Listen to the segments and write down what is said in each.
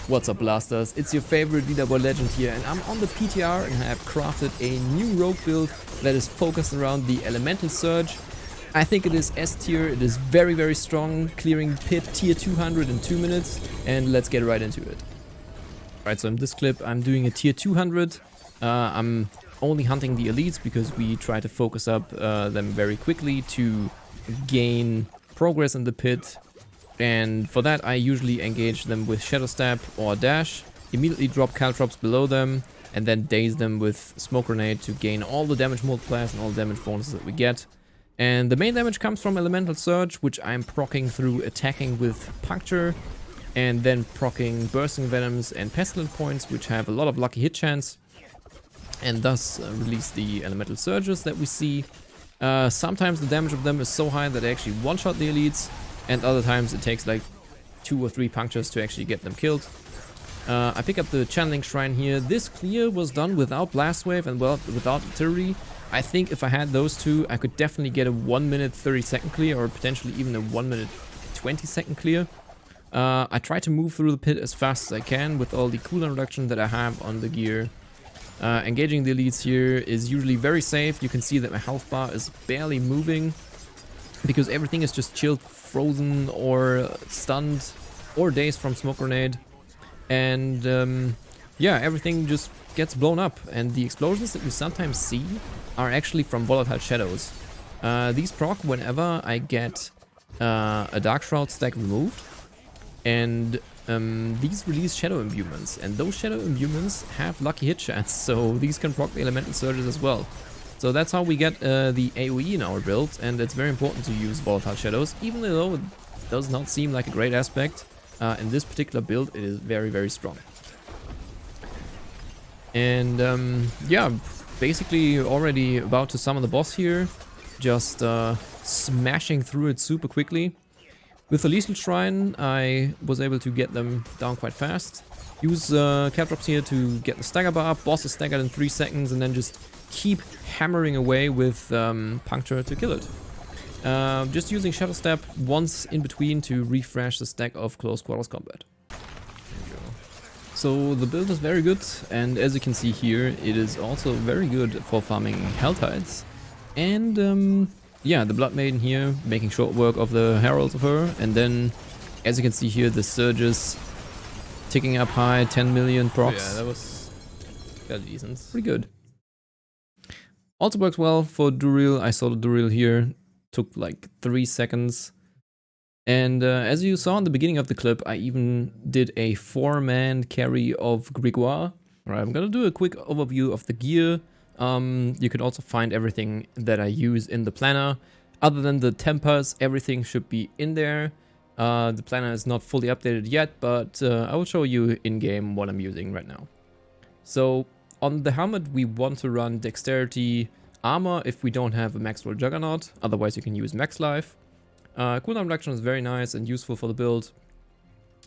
What's up, Blasters? It's your favorite leaderboard legend here, and I'm on the PTR and I have crafted a new rogue build that is focused around the Elemental Surge. I think it is S tier, it is very, very strong, clearing pit tier 200 in 2 minutes, and let's get right into it. Alright, so in this clip I'm doing a tier 200. I'm only hunting the elites because we try to focus up them very quickly to gain progress in the pit. And for that I usually engage them with Shadow Step or Dash, immediately drop Caltrops below them, and then daze them with Smoke Grenade to gain all the damage multipliers and all the damage bonuses that we get. And the main damage comes from Elemental Surge, which I'm proccing through attacking with Puncture, and then proccing Bursting Venoms and Pestilent Points, which have a lot of lucky hit chance, and thus release the Elemental Surges that we see. Sometimes the damage of them is so high that they actually one-shot the elites, and other times it takes like 2 or 3 punctures to actually get them killed. I pick up the Channeling Shrine here. This clear was done without Blast Wave and without Artillery. I think if I had those two, I could definitely get a 1 minute 30 second clear, or potentially even a 1 minute 20 second clear. I try to move through the pit as fast as I can with all the cooldown reduction that I have on the gear. Engaging the elites here is usually very safe. You can see that my health bar is barely moving, because everything is just chilled, frozen, or stunned, or dazed from Smoke Grenade. And yeah, everything just gets blown up. And the explosions that you sometimes see are actually from Volatile Shadows. These proc whenever I get a Dark Shroud stack removed. And these release Shadow Imbuements. And those Shadow Imbuements have lucky hit chance, so these can proc the Elemental Surges as well. So that's how we get the AoE in our build, and it's very important to use Volatile Shadows, even though it does not seem like a great aspect. In this particular build, it is very, very strong. And yeah, basically already about to summon the boss here, just smashing through it super quickly. With the Lethal Shrine, I was able to get them down quite fast. Use Caltrops here to get the stagger bar up. Boss is staggered in 3 seconds, and then just keep hammering away with Puncture to kill it. Just using Shadow Step once in between to refresh the stack of Close Quarters Combat. There we go. So the build is very good, and as you can see here, it is also very good for farming Helltides. And yeah, the Blood Maiden here, making short work of the Heralds of her, and then, as you can see here, the Surges ticking up high, 10 million procs. Yeah, that was fairly decent. Pretty good. Also works well for Duriel. I saw the Duriel here, took like 3 seconds. And as you saw in the beginning of the clip, I even did a 4-man carry of Grigoire. Alright, I'm gonna do a quick overview of the gear. You can also find everything that I use in the planner. Other than the tempers, everything should be in there. The planner is not fully updated yet, but I will show you in-game what I'm using right now. So on the helmet, we want to run Dexterity Armor if we don't have a maxroll Juggernaut. Otherwise, you can use Max Life. Cooldown reduction is very nice and useful for the build.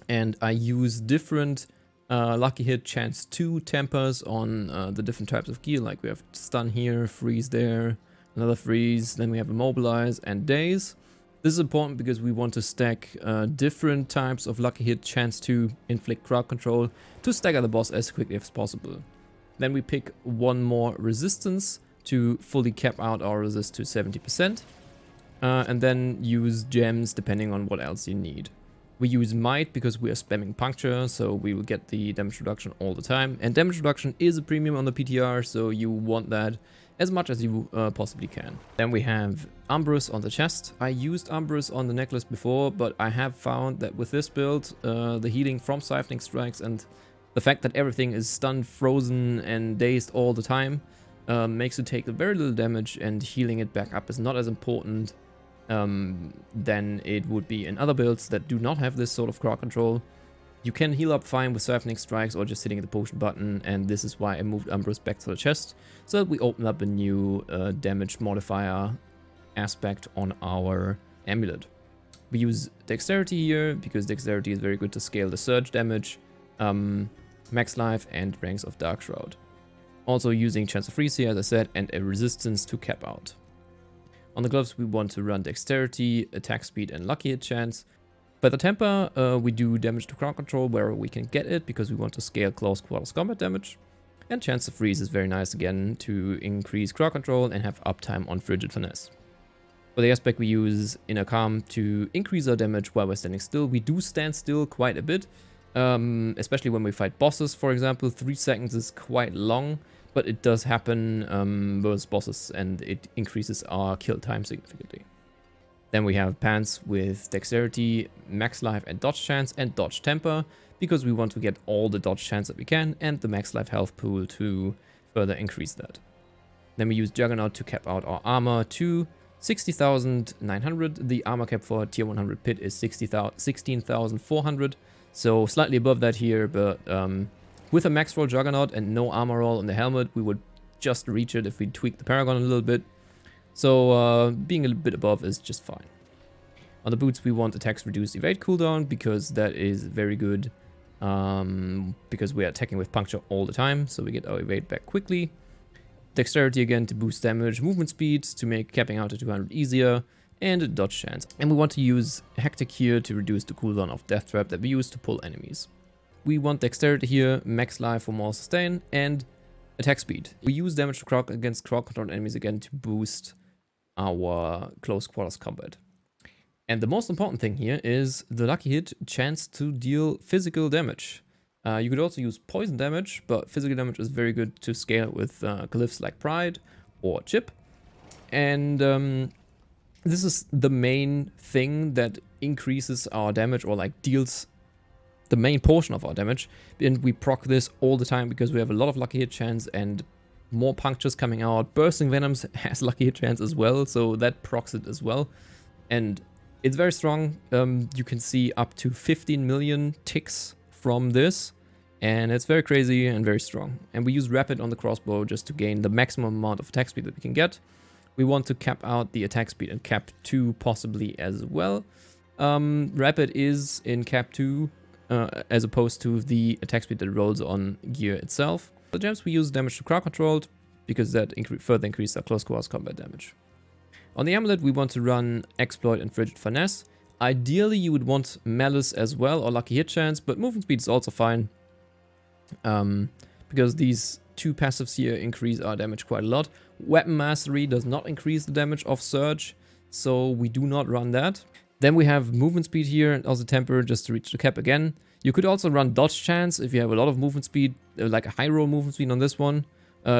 And I use different lucky hit chance 2 tempers on the different types of gear. Like we have Stun here, Freeze there, another Freeze. Then we have Immobilize and Daze. This is important because we want to stack different types of lucky hit chance 2 inflict crowd control to stagger the boss as quickly as possible. Then we pick 1 more resistance to fully cap out our resist to 70%. And then use gems depending on what else you need. We use Might because we are spamming Puncture, so we will get the damage reduction all the time. And damage reduction is a premium on the PTR, so you want that as much as you possibly can. Then we have Umbrus on the chest. I used Umbrus on the necklace before, but I have found that with this build, the healing from Siphoning Strikes and the fact that everything is stunned, frozen, and dazed all the time makes it take very little damage, and healing it back up is not as important than it would be in other builds that do not have this sort of crowd control. You can heal up fine with Siphoning Strikes or just hitting the potion button, and this is why I moved Umbrus back to the chest, so that we open up a new damage modifier aspect on our amulet. We use Dexterity here, because Dexterity is very good to scale the surge damage, Max Life, and Ranks of Dark Shroud. Also using Chance of Freeze here, as I said, and a Resistance to cap out. On the gloves, we want to run Dexterity, Attack Speed, and Lucky Hit Chance. By the temper, we do damage to crowd control wherever we can get it, because we want to scale close quarters combat damage. And chance to freeze is very nice again to increase crowd control and have uptime on frigid finesse. For the aspect, we use inner calm to increase our damage while we're standing still. We do stand still quite a bit, especially when we fight bosses, for example. 3 seconds is quite long, but it does happen versus bosses, and it increases our kill time significantly. Then we have pants with dexterity, max life and dodge chance, and dodge temper, because we want to get all the dodge chance that we can, and the max life health pool to further increase that. Then we use Juggernaut to cap out our armor to 60,900. The armor cap for tier 100 pit is 16,400, so slightly above that here, but with a max roll Juggernaut and no armor roll on the helmet, we would just reach it if we tweak the Paragon a little bit. So being a bit above is just fine. On the boots, we want attacks reduce evade cooldown, because that is very good, because we are attacking with Puncture all the time, so we get our evade back quickly. Dexterity again to boost damage, movement speed to make capping out to 200 easier, and a dodge chance. And we want to use Hectic here to reduce the cooldown of Death Trap that we use to pull enemies. We want Dexterity here, max life for more sustain, and attack speed. We use damage to crowd against crowd controlled enemies again to boost our close quarters combat. And the most important thing here is the lucky hit chance to deal physical damage. You could also use poison damage, but physical damage is very good to scale with glyphs like Pride or Chip. And this is the main thing that increases our damage, or like deals the main portion of our damage. And we proc this all the time because we have a lot of lucky hit chance and more punctures coming out. Bursting Venoms has lucky hit chance as well, so that procs it as well. And it's very strong. You can see up to 15 million ticks from this, and it's very crazy and very strong. And we use Rapid on the crossbow just to gain the maximum amount of attack speed that we can get. We want to cap out the attack speed in cap 2 possibly as well. Rapid is in cap 2 as opposed to the attack speed that rolls on gear itself. The gems we use damage to crowd controlled, because that further increases our close quarters combat damage. On the amulet, we want to run Exploit and Frigid Finesse. Ideally, you would want Malice as well, or Lucky Hit Chance, but movement speed is also fine. Because these 2 passives here increase our damage quite a lot. Weapon Mastery does not increase the damage of Surge, so we do not run that. Then we have movement speed here, and also temper just to reach the cap again. You could also run dodge chance if you have a lot of movement speed, like a high roll movement speed on this one.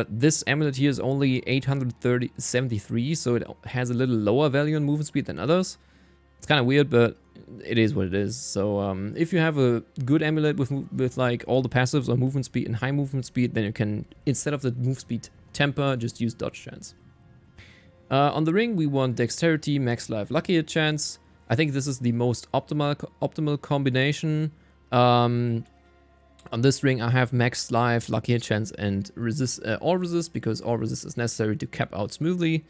This amulet here is only 873, so it has a little lower value in movement speed than others. It's kind of weird, but it is what it is. So if you have a good amulet with like all the passives or movement speed and high movement speed, then you can, instead of the move speed temper, just use dodge chance. On the ring, we want dexterity, max life, lucky hit chance. I think this is the most optimal combination. On this ring, I have max life, lucky hit chance, and all resist, because all resist is necessary to cap out smoothly.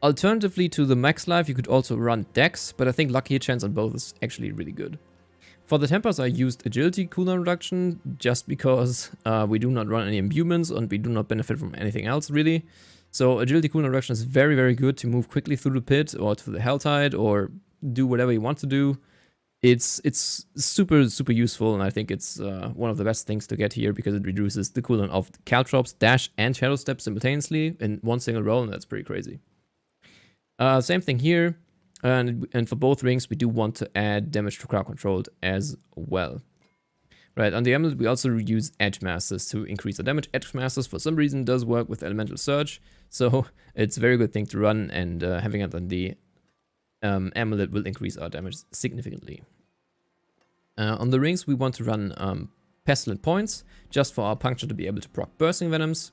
Alternatively to the max life, you could also run dex, but I think lucky hit chance on both is actually really good. For the tempers, I used agility cooldown reduction, just because we do not run any imbuements and we do not benefit from anything else really. So agility cooldown reduction is very, very good to move quickly through the pit or to the Helltide or do whatever you want to do. It's super, super useful, and I think it's one of the best things to get here, because it reduces the cooldown of Caltrops, Dash, and Shadow Step simultaneously in one single roll, and that's pretty crazy. Same thing here, and for both rings, we do want to add damage to crowd controlled as well. Right, on the amulet, we also use Edge Masters to increase the damage. Edge Masters, for some reason, does work with Elemental Surge, so it's a very good thing to run, and having it on the amulet will increase our damage significantly. On the rings, we want to run Pestilent Points, just for our Puncture to be able to proc Bursting Venoms.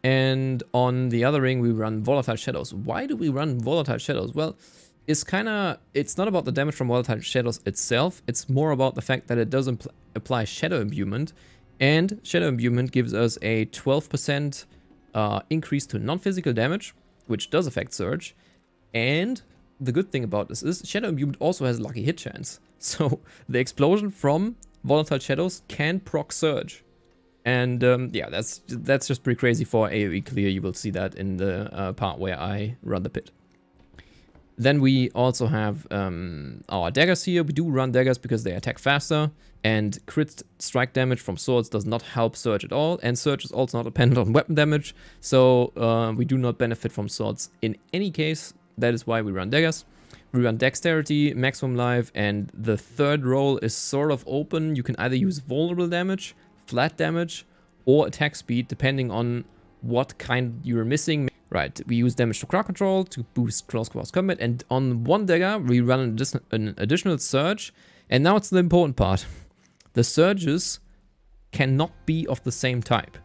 And on the other ring, we run Volatile Shadows. Why do we run Volatile Shadows? Well, it's not about the damage from Volatile Shadows itself, it's more about the fact that it does apply Shadow Imbuement, and Shadow Imbuement gives us a 12% increase to non-physical damage, which does affect Surge. And the good thing about this is Shadow Imbuement also has lucky hit chance. So the explosion from Volatile Shadows can proc Surge. And yeah, that's just pretty crazy for AoE clear. You will see that in the part where I run the pit. Then we also have our daggers here. We do run daggers because they attack faster, and crit strike damage from swords does not help Surge at all, and Surge is also not dependent on weapon damage, so we do not benefit from swords in any case. That is why we run daggers. We run dexterity, maximum life, and the third roll is sort of open. You can either use vulnerable damage, flat damage, or attack speed, depending on what kind you're missing. Right, we use damage to crowd control to boost close quarters combat, and on one dagger we run an additional surge, and now it's the important part. The surges cannot be of the same type.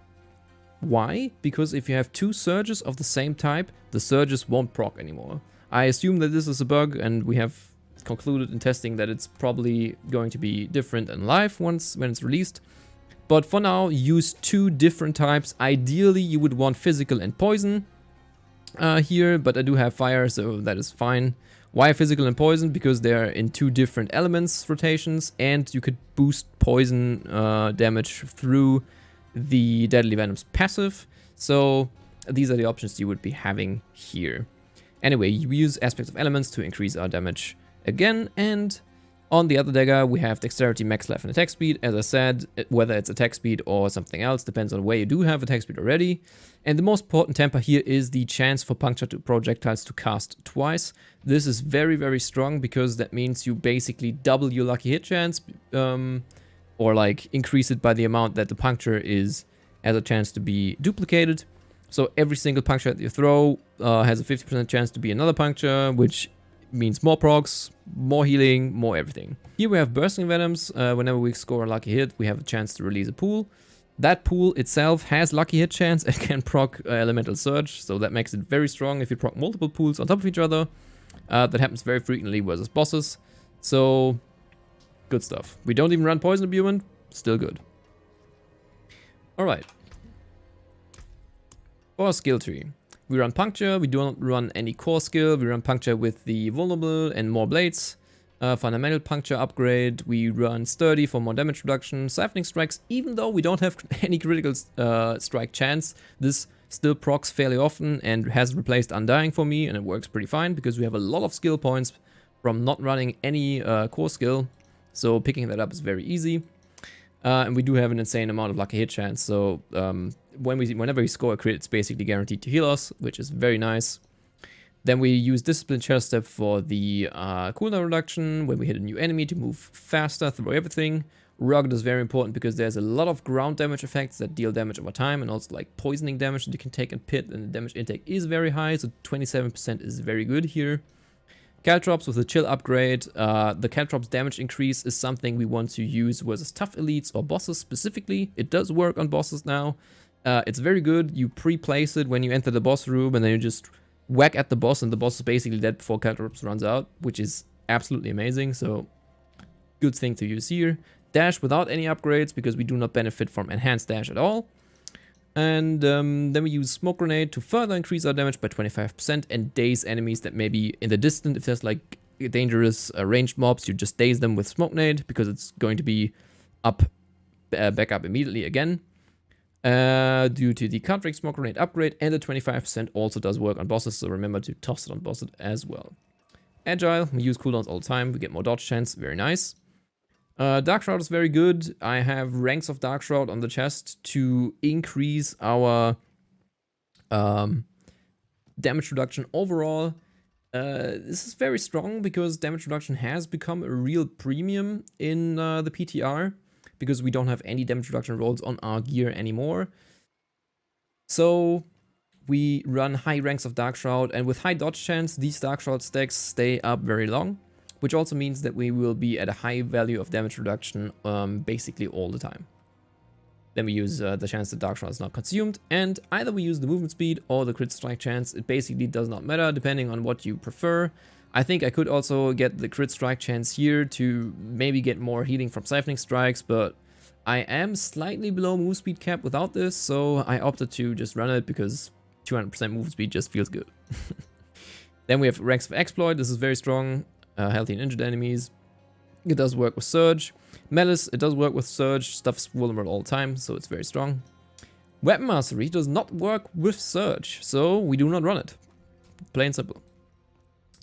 Why? Because if you have two surges of the same type, the surges won't proc anymore. I assume that this is a bug, and we have concluded in testing that it's probably going to be different in live when it's released. But for now, use two different types. Ideally, you would want physical and poison here, but I do have fire, so that is fine. Why physical and poison? Because they're in two different elements rotations, and you could boost poison damage through the Deadly Venom's passive. So these are the options you would be having here. Anyway, we use aspects of elements to increase our damage again, and on the other dagger we have dexterity, max life, and attack speed. As I said, whether it's attack speed or something else depends on where you do have attack speed already. And the most important temper here is the chance for puncture to projectiles to cast twice. This is very, very strong because that means you basically double your lucky hit chance, or like increase it by the amount that the puncture has a chance to be duplicated. So every single puncture that you throw has a 50% chance to be another puncture, which means more procs, more healing, more everything. Here we have bursting venoms. Whenever we score a lucky hit, we have a chance to release a pool. That pool itself has lucky hit chance and can proc elemental surge, so that makes it very strong if you proc multiple pools on top of each other. That happens very frequently versus bosses, so good stuff. We don't even run poison imbuement, still good. Alright. For our skill tree, we run puncture, we do not run any core skill, we run puncture with the vulnerable and more blades. Fundamental puncture upgrade, we run sturdy for more damage reduction. Siphoning strikes, even though we don't have any critical strike chance, this still procs fairly often and has replaced undying for me, and it works pretty fine because we have a lot of skill points from not running any core skill, so picking that up is very easy. And we do have an insane amount of lucky hit chance, so whenever we score a crit, it's basically guaranteed to heal us, which is very nice. Then we use Discipline Chair Step for the cooldown reduction, when we hit a new enemy to move faster through everything. Rugged is very important because there's a lot of ground damage effects that deal damage over time, and also like poisoning damage that you can take in pit, and the damage intake is very high, so 27% is very good here. Caltrops with the chill upgrade. The Caltrops damage increase is something we want to use versus tough elites or bosses specifically. It does work on bosses now. It's very good. You pre-place it when you enter the boss room, and then you just whack at the boss, and the boss is basically dead before Caltrops runs out, which is absolutely amazing, so good thing to use here. Dash without any upgrades because we do not benefit from enhanced dash at all. And then we use Smoke Grenade to further increase our damage by 25% and daze enemies that may be in the distance. If there's like dangerous ranged mobs, you just daze them with Smoke Grenade because it's going to be back up immediately again. Due to the Countering Smoke Grenade upgrade, and the 25% also does work on bosses, so remember to toss it on bosses as well. Agile, we use cooldowns all the time, we get more dodge chance, very nice. Dark Shroud is very good. I have ranks of Dark Shroud on the chest to increase our damage reduction overall. This is very strong because damage reduction has become a real premium in the PTR, because we don't have any damage reduction rolls on our gear anymore. So we run high ranks of Dark Shroud, and with high dodge chance, these Dark Shroud stacks stay up very long, which also means that we will be at a high value of damage reduction basically all the time. Then we use the chance that Dark Shroud is not consumed, and either we use the movement speed or the crit strike chance. It basically does not matter depending on what you prefer. I think I could also get the crit strike chance here to maybe get more healing from siphoning strikes, but I am slightly below move speed cap without this, so I opted to just run it because 200% move speed just feels good. Then we have ranks of exploit. This is very strong. Healthy and injured enemies. It does work with Surge. Malice, it does work with Surge. Stuff's vulnerable all the time, so it's very strong. Weapon Mastery does not work with Surge, so we do not run it. Plain simple.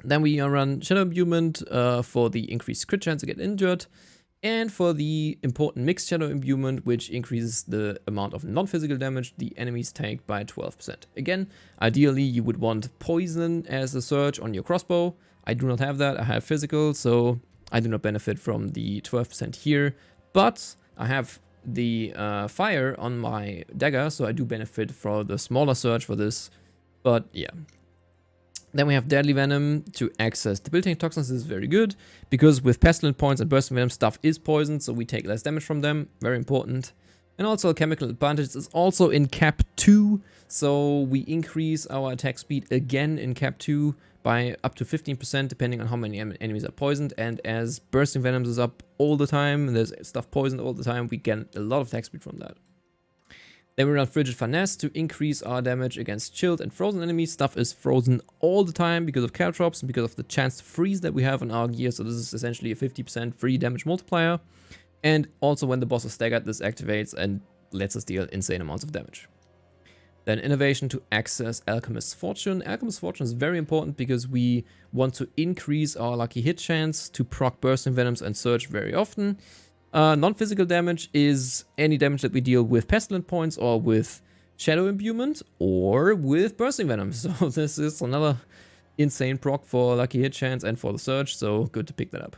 Then we run Shadow Imbuement for the increased crit chance to get injured, and for the important Mixed Shadow Imbuement, which increases the amount of non-physical damage the enemies take by 12%. Again, ideally you would want Poison as a surge on your crossbow. I do not have that, I have physical, so I do not benefit from the 12% here, but I have the fire on my dagger, so I do benefit for the smaller surge for this, but yeah. Then we have Deadly Venom to access debilitating toxins. This is very good, because with Pestilent Points and Bursting Venom, stuff is poisoned, so we take less damage from them. Very important. And also Chemical Advantage is also in Cap 2, so we increase our attack speed again in Cap 2 by up to 15%, depending on how many enemies are poisoned. And as Bursting Venoms is up all the time, and there's stuff poisoned all the time, we get a lot of attack speed from that. Then we run Frigid Finesse to increase our damage against chilled and frozen enemies. Stuff is frozen all the time because of Caltrops and because of the chance to freeze that we have on our gear. So this is essentially a 50% free damage multiplier. And also when the boss is staggered, this activates and lets us deal insane amounts of damage. Then Innovation to access Alchemist's Fortune. Alchemist's Fortune is very important because we want to increase our lucky hit chance to proc Bursting Venoms and Surge very often. Non-physical damage is any damage that we deal with Pestilent Points or with Shadow Imbuement or with Bursting Venom. So this is another insane proc for lucky hit chance and for the surge, so good to pick that up.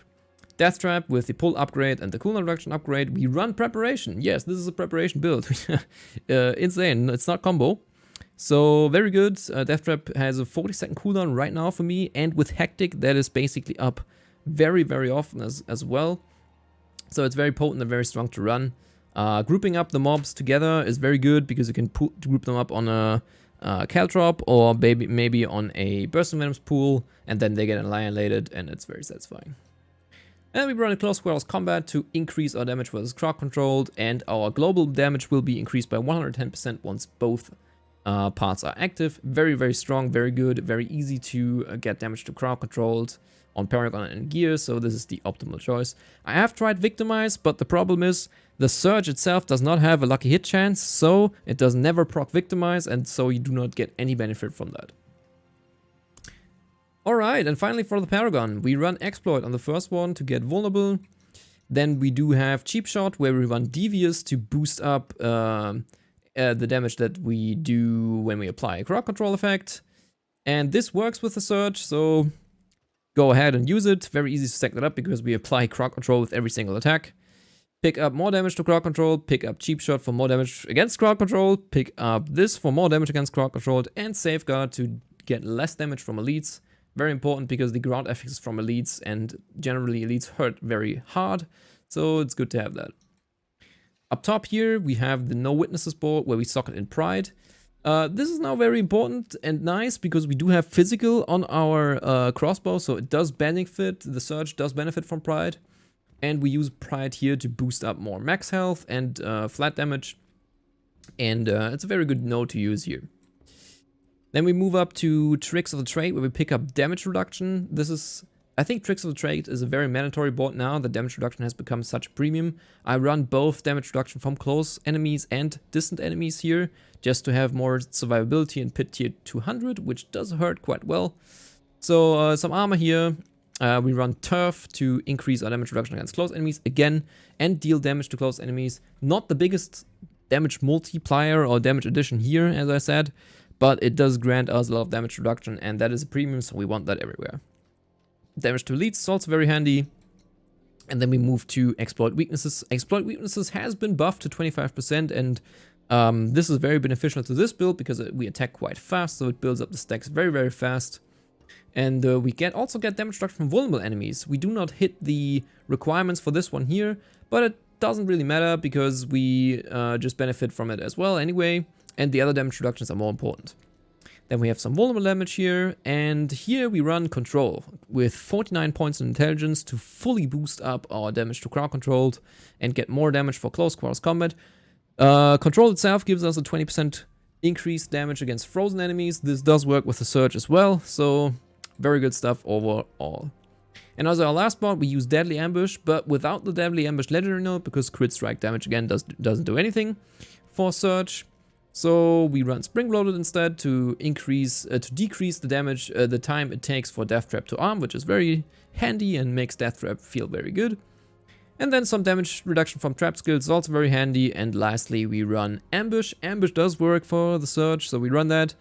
Death Trap with the pull upgrade and the cooldown reduction upgrade. We run Preparation. Yes, this is a Preparation build. Insane. It's not combo. So very good. Death Trap has a 40-second cooldown right now for me, and with Hectic that is basically up very, very often as well. So it's very potent and very strong to run. Grouping up the mobs together is very good because you can group them up on a Caltrop or maybe on a Bursting Venoms pool, and then they get annihilated, and it's very satisfying. And we run a close quarters combat to increase our damage versus crowd controlled, and our global damage will be increased by 110% once both parts are active. Very, very strong, very good, very easy to get damage to crowd controlled on Paragon and gear, so this is the optimal choice. I have tried Victimize, but the problem is the Surge itself does not have a lucky hit chance, so it does never proc Victimize, and so you do not get any benefit from that. Alright, and finally for the Paragon, we run Exploit on the first one to get vulnerable. Then we do have Cheap Shot, where we run Devious to boost up the damage that we do when we apply a crowd control effect. And this works with the Surge, so go ahead and use it. Very easy to stack that up because we apply crowd control with every single attack. Pick up more damage to crowd control, pick up Cheap Shot for more damage against crowd control, pick up this for more damage against crowd control, and Safeguard to get less damage from elites. Very important because the ground effects from elites, and generally elites hurt very hard, so it's good to have that. Up top here we have the No Witnesses board where we socket in Pride. This is now very important and nice because we do have physical on our crossbow, so it does benefit, the Surge does benefit from Pride. And we use Pride here to boost up more max health and flat damage. And it's a very good node to use here. Then we move up to Tricks of the Trade where we pick up damage reduction. This is, I think Tricks of the Trade is a very mandatory board now that damage reduction has become such a premium. I run both damage reduction from close enemies and distant enemies here, just to have more survivability in Pit Tier 200, which does hurt quite well. So some armor here. We run Turf to increase our damage reduction against close enemies again, and deal damage to close enemies. Not the biggest damage multiplier or damage addition here, as I said, but it does grant us a lot of damage reduction, and that is a premium, so we want that everywhere. Damage to elites is also very handy. And then we move to Exploit Weaknesses. Exploit Weaknesses has been buffed to 25%, and this is very beneficial to this build because we attack quite fast, so it builds up the stacks very, very fast. And we also get damage reduction from vulnerable enemies. We do not hit the requirements for this one here, but it doesn't really matter because we just benefit from it as well anyway, and the other damage reductions are more important. Then we have some vulnerable damage here, and here we run Control with 49 points in intelligence to fully boost up our damage to crowd controlled and get more damage for close quarters combat. Control itself gives us a 20% increased damage against frozen enemies. This does work with the Surge as well, so very good stuff overall. And as our last part, we use Deadly Ambush, but without the Deadly Ambush legendary node because crit strike damage again doesn't do anything for Surge. So we run spring loaded instead to decrease the damage, the time it takes for Death Trap to arm, which is very handy and makes Death Trap feel very good. And then some damage reduction from trap skills is also very handy. And lastly, we run ambush. Ambush does work for the surge, so we run that.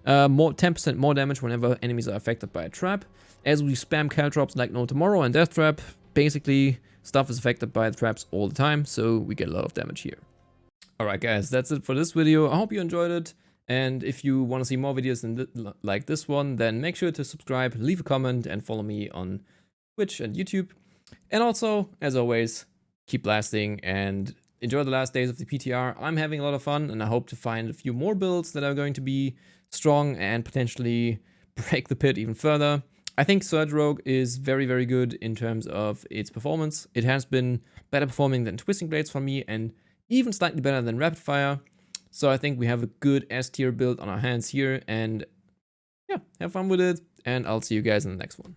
10% more damage whenever enemies are affected by a trap. As we spam Caltrops like no tomorrow and Death Trap, basically stuff is affected by the traps all the time, so we get a lot of damage here. Alright guys, that's it for this video. I hope you enjoyed it. And if you want to see more videos like this one, then make sure to subscribe, leave a comment, and follow me on Twitch and YouTube. And also, as always, keep blasting and enjoy the last days of the PTR. I'm having a lot of fun, and I hope to find a few more builds that are going to be strong and potentially break the pit even further. I think Surge Rogue is very, very good in terms of its performance. It has been better performing than Twisting Blades for me, and even slightly better than Rapid Fire. So I think we have a good S tier build on our hands here, and yeah, have fun with it, and I'll see you guys in the next one.